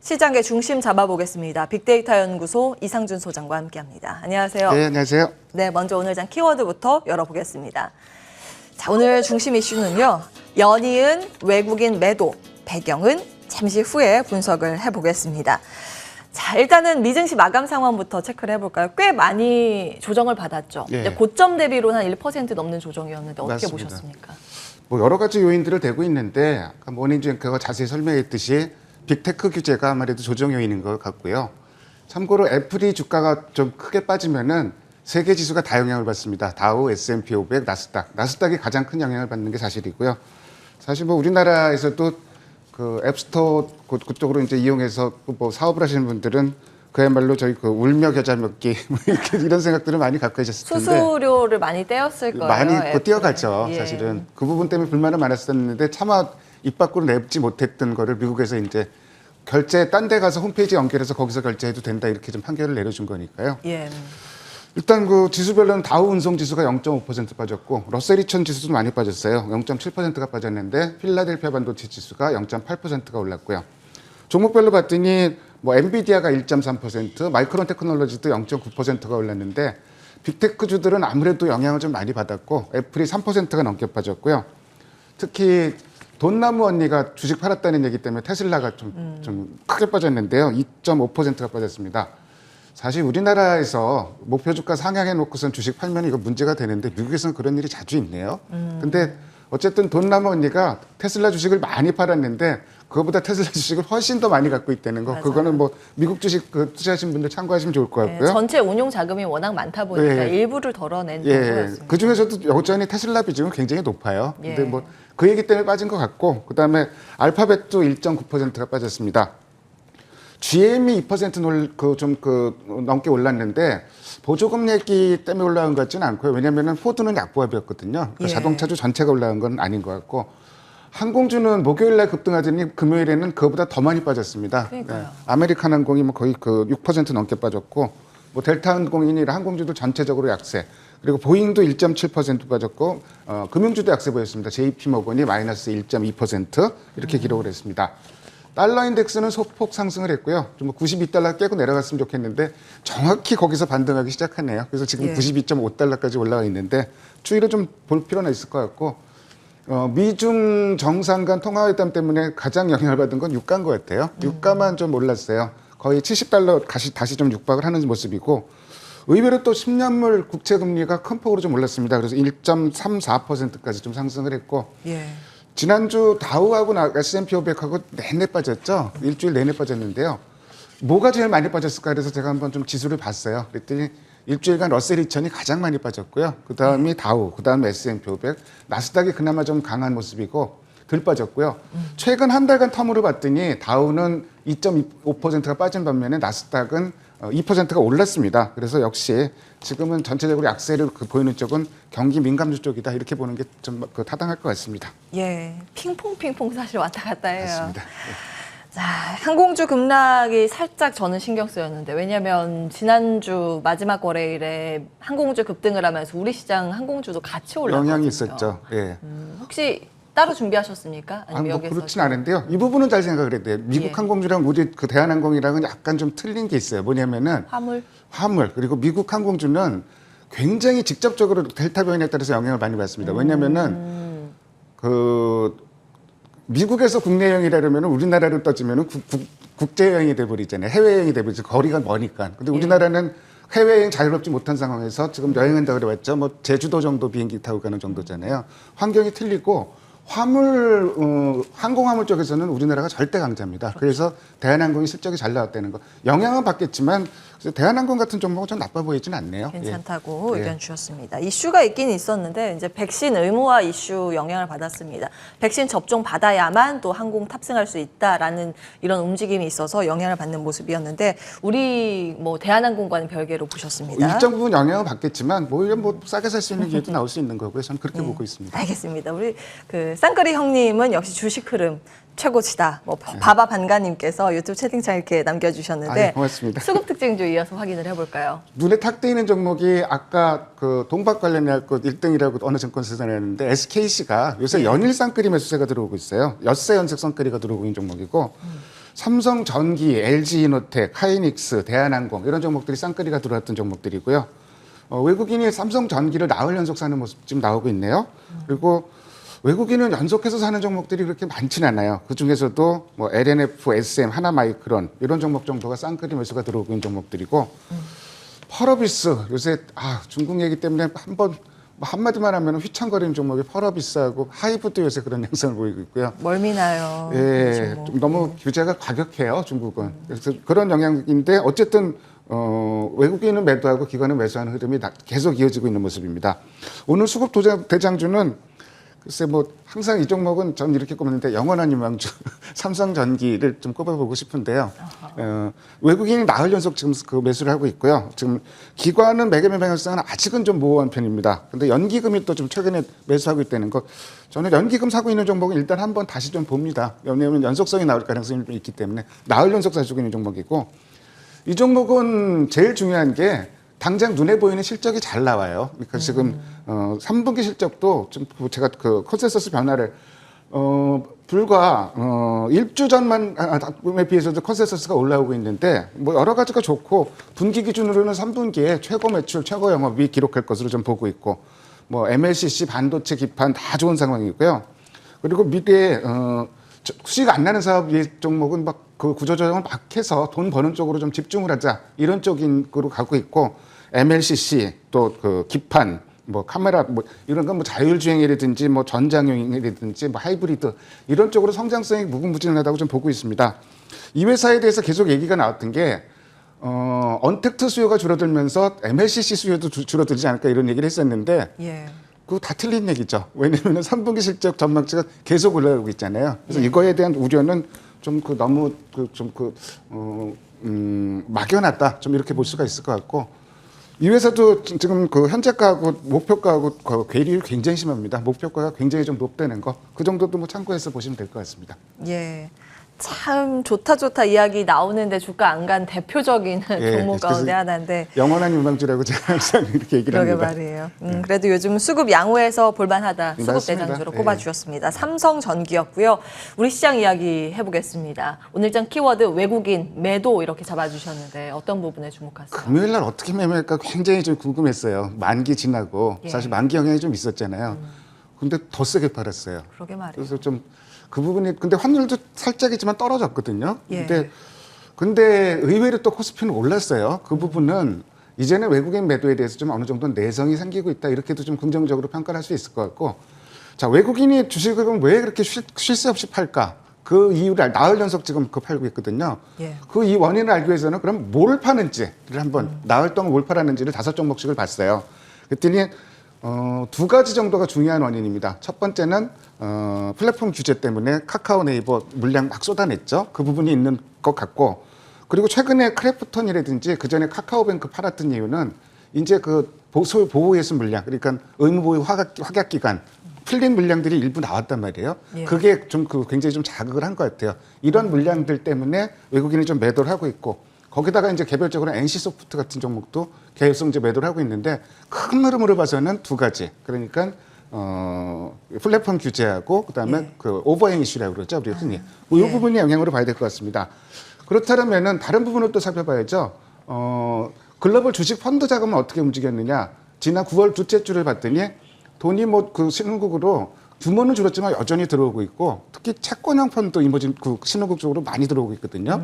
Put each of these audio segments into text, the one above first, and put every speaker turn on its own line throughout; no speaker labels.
시장의 중심 잡아보겠습니다. 빅데이터 연구소 이상준 소장과 함께합니다. 안녕하세요.
네, 안녕하세요.
네, 먼저 오늘 장 키워드부터 열어보겠습니다. 자, 오늘 중심 이슈는요. 연이은 외국인 매도, 배경은 잠시 후에 분석을 해보겠습니다. 자, 일단은 미증시 마감 상황부터 체크를 해볼까요? 꽤 많이 조정을 받았죠.
예.
고점 대비로는 한 1% 넘는 조정이었는데 어떻게
맞습니다.
보셨습니까?
뭐 여러 가지 요인들을 대고 있는데 아까 모닝주 앵커가 자세히 설명했듯이 빅테크 규제가 아무래도 조정 요인인 것 같고요. 참고로 애플이 주가가 좀 크게 빠지면은 세계 지수가 다 영향을 받습니다. 다우, S&P 500, 나스닥. 나스닥이 가장 큰 영향을 받는 게 사실이고요. 사실 뭐 우리나라에서도 그 앱스토어 그쪽으로 이제 이용해서 뭐 사업을 하시는 분들은 그야말로 저희 그 울며 겨자 먹기 뭐 이런 생각들을 많이 갖고 계셨을 텐데
수수료를 많이 떼었을 거예요.
많이 그 뛰어갔죠.
예.
사실은 그 부분 때문에 불만은 많았었는데 차마 입 밖으로 내지 못했던 거를 미국에서 이제 결제 딴 데 가서 홈페이지 연결해서 거기서 결제해도 된다 이렇게 좀 판결을 내려준 거니까요.
예.
일단 그 지수별로는 다우 운송 지수가 0.5% 빠졌고 러셀 2000 지수도 많이 빠졌어요. 0.7%가 빠졌는데 필라델피아 반도체 지수가 0.8%가 올랐고요. 종목별로 봤더니 뭐 엔비디아가 1.3%, 마이크론 테크놀로지도 0.9%가 올랐는데 빅테크주들은 아무래도 영향을 좀 많이 받았고 애플이 3%가 넘게 빠졌고요. 특히 돈나무 언니가 주식 팔았다는 얘기 때문에 테슬라가 좀 크게 빠졌는데요. 2.5%가 빠졌습니다. 사실 우리나라에서 목표 주가 상향해 놓고선 주식 팔면 이거 문제가 되는데 미국에서는 그런 일이 자주 있네요. 근데 어쨌든 돈나무 언니가 테슬라 주식을 많이 팔았는데 그거보다 테슬라 주식을 훨씬 더 많이 갖고 있다는 거.
맞아요.
그거는 뭐 미국 주식 투자하신 분들 참고하시면 좋을 것 같고요.
전체 운용 자금이 워낙 많다 보니까
예.
일부를 덜어낸
예,
정도였습니다.
그 중에서도 여전히 테슬라 비중은 굉장히 높아요. 근데
예.
뭐 그 얘기 때문에 빠진 것 같고, 그 다음에 알파벳도 1.9%가 빠졌습니다. GM이 2% 넘게 올랐는데 보조금 얘기 때문에 올라간 것 같지는 않고요. 왜냐하면 포드는 약보합이었거든요. 그러니까
예.
자동차주 전체가 올라간 건 아닌 것 같고, 항공주는 목요일날 급등하더니 금요일에는 그거보다 더 많이 빠졌습니다.
그러니까요.
아메리칸 항공이 뭐 거의 그 6% 넘게 빠졌고, 뭐 델타 항공이나 항공주도 전체적으로 약세. 그리고 보잉도 1.7% 빠졌고, 금융주도 약세 보였습니다. JP모건이 마이너스 1.2% 이렇게 기록을 했습니다. 달러 인덱스는 소폭 상승을 했고요. 좀 92달러 깨고 내려갔으면 좋겠는데 정확히 거기서 반등하기 시작하네요. 그래서 지금
예.
92.5달러까지 올라가 있는데 추이를 좀 볼 필요는 있을 것 같고, 미중 정상 간 통화회담 때문에 가장 영향을 받은 건 유가인 것 같아요. 유가만 좀 올랐어요. 거의 70달러 다시 좀 육박을 하는 모습이고, 의외로 또 10년물 국채 금리가 큰 폭으로 좀 올랐습니다. 그래서 1.34%까지 좀 상승을 했고,
예.
지난주 다우하고 S&P 500하고 내내 빠졌죠. 일주일 내내 빠졌는데요. 뭐가 제일 많이 빠졌을까 그래서 제가 한번 좀 지수를 봤어요. 그랬더니 일주일간 러셀 2000이 가장 많이 빠졌고요. 그 다음이 다우, 그 다음에 S&P 500, 나스닥이 그나마 좀 강한 모습이고 덜 빠졌고요. 최근 한 달간 텀으로 봤더니 다우는 2.5%가 빠진 반면에 나스닥은 2%가 올랐습니다. 그래서 역시 지금은 전체적으로 약세를 보이는 쪽은 경기 민감주 쪽이다 이렇게 보는 게 좀 타당할 것 같습니다.
예. 핑퐁 사실 왔다 갔다 해요.
맞습니다.
자, 항공주 급락이 살짝 저는 신경 쓰였는데 왜냐하면 지난주 마지막 거래일에 항공주 급등을 하면서 우리 시장 항공주도 같이 올랐거든요.
영향이 있었죠. 예.
혹시 따로 준비하셨습니까? 아니면
뭐
여기서
그렇진 않은데요. 이 부분은 잘 생각을 해야 돼요. 미국
예.
항공주랑 우리 그 대한항공이랑은 약간 좀 틀린 게 있어요. 뭐냐면은 화물 그리고 미국 항공주는 굉장히 직접적으로 델타 변이에 따라서 영향을 많이 받습니다. 왜냐면은 그 미국에서 국내 여행이라면 우리나라로 따지면 국제 여행이 돼버리잖아요. 해외 여행이 돼버리죠. 거리가 머니까. 근데 우리나라는 해외여행 자유롭지 못한 상황에서 지금 여행한다고 그래봤죠. 뭐 제주도 정도 비행기 타고 가는 정도잖아요. 환경이 틀리고 항공화물 쪽에서는 우리나라가 절대 강자입니다. 그래서 대한항공이 실적이 잘 나왔다는 거. 영향은 받겠지만 대한항공 같은 종목은 좀 나빠 보이진 않네요.
괜찮다고
예.
의견 주셨습니다. 이슈가 있긴 있었는데 이제 백신 의무화 이슈 영향을 받았습니다. 백신 접종 받아야만 또 항공 탑승할 수 있다라는 이런 움직임이 있어서 영향을 받는 모습이었는데 우리 뭐 대한항공과는 별개로 보셨습니다.
일정 부분 영향을 받겠지만 뭐 싸게 살 수 있는 기회도 나올 수 있는 거고요. 저는 그렇게 보고 있습니다.
알겠습니다. 우리 그 쌍끌이 형님은 역시 주식 흐름 최고치다. 뭐 바바 반가님께서 유튜브 채팅창 이렇게 남겨주셨는데
아유, 고맙습니다.
수급 특징주 이어서 확인을 해볼까요?
눈에 탁 뜨이는 종목이 아까 그 동박 관련해서 1등이라고 어느 증권사에서 내놨는데 SKC가 요새 연일 쌍끌이 매수세가 들어오고 있어요. 엿새 연속 쌍끌이가 들어오고 있는 종목이고 삼성전기, LG이노텍, 하이닉스, 대한항공 이런 종목들이 쌍끌이가 들어왔던 종목들이고요. 외국인이 삼성전기를 나흘 연속 사는 모습 지금 나오고 있네요. 그리고 외국인은 연속해서 사는 종목들이 그렇게 많지는 않아요. 그 중에서도 뭐 LNF, SM, 하나마이크론 이런 종목 정도가 쌍끌이 매수가 들어오고 있는 종목들이고 펄어비스 요새 중국 얘기 때문에 한번 한마디만 하면 휘청거리는 종목이 펄어비스하고 하이브도 요새 그런 양상을 보이고 있고요.
멀미나요.
예, 좀 너무 규제가 과격해요, 중국은. 그래서 그런 영향인데 어쨌든 외국인은 매도하고 기관은 매수하는 흐름이 계속 이어지고 있는 모습입니다. 오늘 수급 대장주는 글쎄 뭐 항상 이 종목은 전 이렇게 꼽는데 영원한 유망주 삼성전기를 좀 꼽아보고 싶은데요. 외국인이 나흘 연속 지금 그 매수를 하고 있고요. 지금 기관은 매매 방향성은 아직은 좀 모호한 편입니다. 근데 연기금이 또 좀 최근에 매수하고 있다는 거, 저는 연기금 사고 있는 종목은 일단 한번 다시 좀 봅니다. 왜냐하면 연속성이 나올 가능성이 좀 있기 때문에 나흘 연속 사주고 있는 종목이고, 이 종목은 제일 중요한 게 당장 눈에 보이는 실적이 잘 나와요. 그러니까 지금 3분기 실적도 좀 제가 그 컨센서스 변화를 불과 1주 전만에 비해서도 컨센서스가 올라오고 있는데 뭐 여러 가지가 좋고, 분기 기준으로는 3분기에 최고 매출, 최고 영업이 기록할 것으로 좀 보고 있고, 뭐 MLCC, 반도체, 기판 다 좋은 상황이고요. 그리고 미래에 수익 안 나는 사업 종목은 막 그 구조조정을 막 해서 돈 버는 쪽으로 좀 집중을 하자 이런 쪽으로 가고 있고, MLCC 또 그 기판 뭐 카메라 뭐 이런 건 뭐 자율주행이라든지 뭐 전장용이라든지 뭐 하이브리드 이런 쪽으로 성장성이 무궁무진하다고 좀 보고 있습니다. 이 회사에 대해서 계속 얘기가 나왔던 게 언택트 수요가 줄어들면서 MLCC 수요도 줄어들지 않을까 이런 얘기를 했었는데 그거 다 틀린 얘기죠. 왜냐하면 3분기 실적 전망치가 계속 올라가고 있잖아요. 그래서 이거에 대한 우려는 좀 너무 막연하다 좀 이렇게 볼 수가 있을 것 같고, 이 회사도 지금 그 현재가하고 목표가하고 괴리가 굉장히 심합니다. 목표가가 굉장히 좀 높다는 거, 그 정도도 뭐 참고해서 보시면 될 것 같습니다.
예. 참 좋다 이야기 나오는데 주가 안 간 대표적인 종목 가운데 하나인데
영원한 유망주라고 제가 항상 이렇게 얘기를
그러게
합니다.
말이에요. 그래도 요즘 수급 양호해서 볼만하다. 수급
맞습니다.
대장주로 꼽아주셨습니다. 삼성전기였고요. 우리 시장 이야기 해보겠습니다. 오늘장 키워드 외국인 매도 이렇게 잡아주셨는데 어떤 부분에 주목하세요?
금요일 날 어떻게 매매할까 굉장히 좀 궁금했어요. 만기 지나고 사실 만기 영향이 좀 있었잖아요. 근데 더 세게 팔았어요.
그러게 말이에요.
그래서 좀 그 부분이, 근데 환율도 살짝이지만 떨어졌거든요. 근데 의외로 또 코스피는 올랐어요. 그 부분은 이제는 외국인 매도에 대해서 좀 어느 정도 내성이 생기고 있다, 이렇게도 좀 긍정적으로 평가를 할 수 있을 것 같고, 자, 외국인이 주식을 왜 그렇게 쉴 새 없이 팔까? 그 이유를 나흘 연속 지금 팔고 있거든요. 그 이 원인을 알기 위해서는 그럼 뭘 파는지를 한번 나흘 동안 뭘 팔았는지를 5종목씩을 봤어요. 그랬더니 두 가지 정도가 중요한 원인입니다. 첫 번째는 플랫폼 규제 때문에 카카오 네이버 물량 막 쏟아냈죠. 그 부분이 있는 것 같고, 그리고 최근에 크래프톤이라든지 그 전에 카카오뱅크 팔았던 이유는 이제 그 소위 보호예술 물량, 그러니까 의무보유 확약기간 풀린 물량들이 일부 나왔단 말이에요. 그게 좀 굉장히 좀 자극을 한 것 같아요. 이런 물량들 때문에 외국인이 좀 매도를 하고 있고, 거기다가 이제 개별적으로 NC소프트 같은 종목도 계속 이제 매도를 하고 있는데, 큰 흐름으로 봐서는 두 가지. 그러니까 플랫폼 규제하고 그다음에 그 오버행 이슈라고 그러죠, 우리 흔히. 이 부분이 영향으로 봐야 될 것 같습니다. 그렇다면은 다른 부분을 또 살펴봐야죠. 글로벌 주식 펀드 자금은 어떻게 움직였느냐? 지난 9월 둘째 주를 봤더니 돈이 뭐 그 신흥국으로 규모는 줄었지만 여전히 들어오고 있고, 특히 채권형 펀드 이머징 그 신흥국 쪽으로 많이 들어오고 있거든요.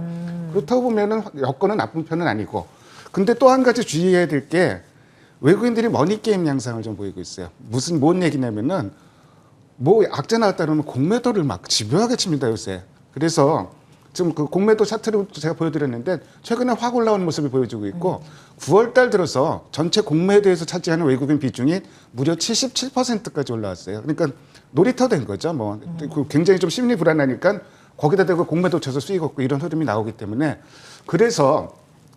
그렇다고 보면은 여건은 나쁜 편은 아니고, 근데 또 한 가지 주의해야 될 게 외국인들이 머니게임 양상을 좀 보이고 있어요. 뭔 얘기냐면은 뭐 악재 나왔다 그러면 공매도를 막 집요하게 칩니다, 요새. 그래서 지금 그 공매도 차트를 제가 보여드렸는데 최근에 확 올라오는 모습을 보여주고 있고, 9월 달 들어서 전체 공매도에서 차지하는 외국인 비중이 무려 77%까지 올라왔어요. 그러니까 놀이터 된 거죠. 뭐 굉장히 좀 심리 불안하니까 거기다 대고 공매도 쳐서 수익 얻고 이런 흐름이 나오기 때문에, 그래서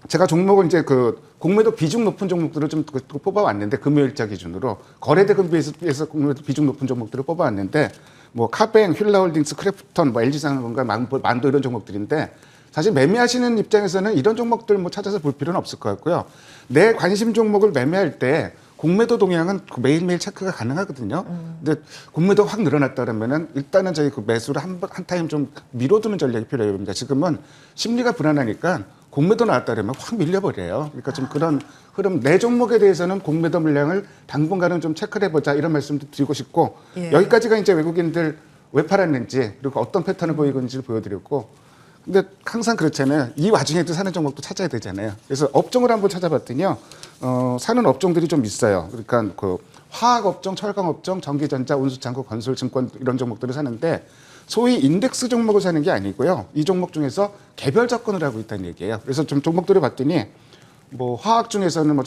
제가 종목을 이제 그 공매도 비중 높은 종목들을 좀 뽑아왔는데, 금요일자 기준으로 거래대금 비해서 공매도 비중 높은 종목들을 뽑아왔는데, 뭐 카뱅, 휠라홀딩스, 크래프톤, 뭐 LG상공과 만도 이런 종목들인데, 사실 매매하시는 입장에서는 이런 종목들 뭐 찾아서 볼 필요는 없을 것 같고요. 내 관심 종목을 매매할 때 공매도 동향은 그 매일매일 체크가 가능하거든요. 근데 공매도 확 늘어났다 그러면은 일단은 저희 그 매수를 한 타임 좀 미뤄두는 전략이 필요합니다. 지금은 심리가 불안하니까 공매도 나왔다 그러면 확 밀려버려요. 그러니까 좀 그런 흐름, 내 종목에 대해서는 공매도 물량을 당분간은 좀 체크를 해보자 이런 말씀도 드리고 싶고
예.
여기까지가 이제 외국인들 왜 팔았는지 그리고 어떤 패턴을 보이고 있는지를 보여드렸고 근데 항상 그렇잖아요. 이 와중에도 사는 종목도 찾아야 되잖아요. 그래서 업종을 한번 찾아봤더니요. 사는 업종들이 좀 있어요. 그러니까 그 화학업종, 철강업종, 전기전자, 운수창고, 건설, 증권 이런 종목들을 사는데 소위 인덱스 종목을 사는 게 아니고요. 이 종목 중에서 개별 접근을 하고 있다는 얘기예요. 그래서 좀 종목들을 봤더니 뭐 화학 중에서는 뭐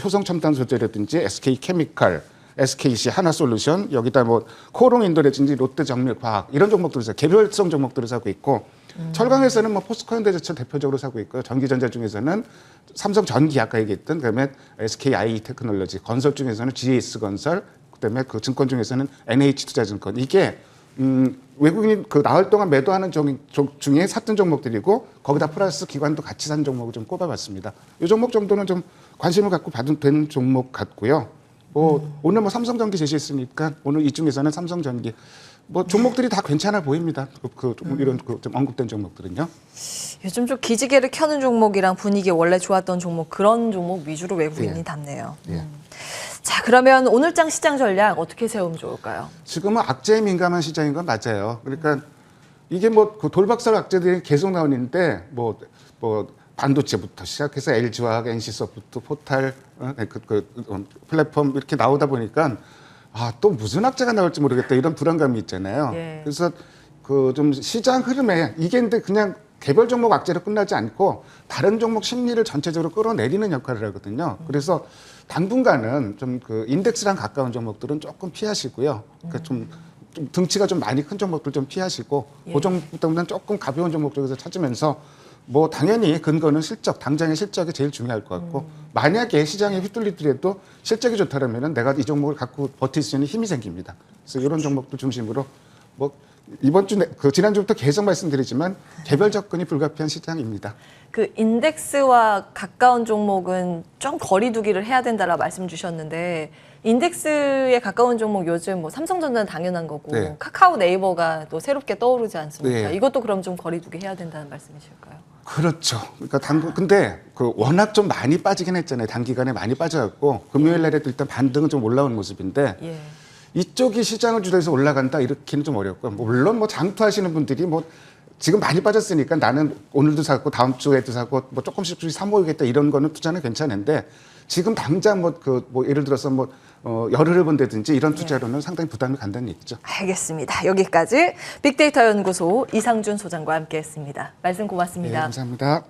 효성첨단 소재라든지 SK케미칼, SKC 하나솔루션 여기다 뭐 코롱인도라든지 롯데정밀화학 이런 종목들을 사고 개별성 종목들을 사고 있고 철강에서는 뭐 포스코현대제철 대표적으로 사고 있고요. 전기전자 중에서는 삼성전기 아까 얘기했던 그다음에 SKI 테크놀로지 건설 중에서는 GS건설 그다음에 그 증권 중에서는 NH투자증권 이게 외국인이 그 나흘 동안 매도하는 중에 샀던 종목들이고 거기다 플러스 기관도 같이 산 종목을 좀 꼽아봤습니다. 이 종목 정도는 좀 관심을 갖고 받은 된 종목 같고요. 뭐 오늘 뭐 삼성전기 제시했으니까 오늘 이 중에서는 삼성전기 뭐 종목들이 다 괜찮아 보입니다. 이런 좀 언급된 종목들은요.
요즘 좀 기지개를 켜는 종목이랑 분위기 원래 좋았던 종목 그런 종목 위주로 외국인이
예.
담네요.
예.
자, 그러면 오늘장 시장 전략 어떻게 세우면 좋을까요?
지금은 악재에 민감한 시장인 건 맞아요. 그러니까 이게 뭐 그 돌박살 악재들이 계속 나오는데 뭐 반도체부터 시작해서 LG화학, NC소프트, 포탈, 플랫폼 이렇게 나오다 보니까 또 무슨 악재가 나올지 모르겠다 이런 불안감이 있잖아요.
예.
그래서 그 좀 시장 흐름에 이게 근데 그냥 개별 종목 악재로 끝나지 않고 다른 종목 심리를 전체적으로 끌어내리는 역할을 하거든요. 그래서 당분간은 좀 그 인덱스랑 가까운 종목들은 조금 피하시고요. 그러니까 좀 등치가 좀 많이 큰 종목들 좀 피하시고
예.
그 종목보다는 조금 가벼운 종목 쪽에서 찾으면서 뭐 당연히 근거는 실적, 당장의 실적이 제일 중요할 것 같고 만약에 시장에 휘둘리더라도 실적이 좋다면은 내가 이 종목을 갖고 버틸 수 있는 힘이 생깁니다. 그래서 이런 종목들 중심으로 뭐 이번 주 그 지난주부터 계속 말씀드리지만 개별 접근이 불가피한 시장입니다.
그 인덱스와 가까운 종목은 좀 거리두기를 해야 된다라 말씀 주셨는데 인덱스에 가까운 종목 요즘 뭐 삼성전자는 당연한 거고
네.
카카오 네이버가 또 새롭게 떠오르지 않습니까?
네.
이것도 그럼 좀 거리두기 해야 된다는 말씀이실까요?
그렇죠. 그러니까 근데 그 워낙 좀 많이 빠지긴 했잖아요. 단기간에 많이 빠져갖고 금요일 날에도 일단 반등은 좀 올라온 모습인데
예.
이쪽이 시장을 주도해서 올라간다 이렇게는 좀 어렵고요. 물론 뭐 장투하시는 분들이 뭐 지금 많이 빠졌으니까 나는 오늘도 사고 다음 주에도 사고 뭐 조금씩 사모으겠다 이런 거는 투자는 괜찮은데 지금 당장 뭐 예를 들어서 뭐 열흘을 본다든지 이런 투자로는 상당히 부담이 간다는 얘기죠.
알겠습니다. 여기까지 빅데이터 연구소 이상준 소장과 함께했습니다. 말씀
네,
고맙습니다.
감사합니다.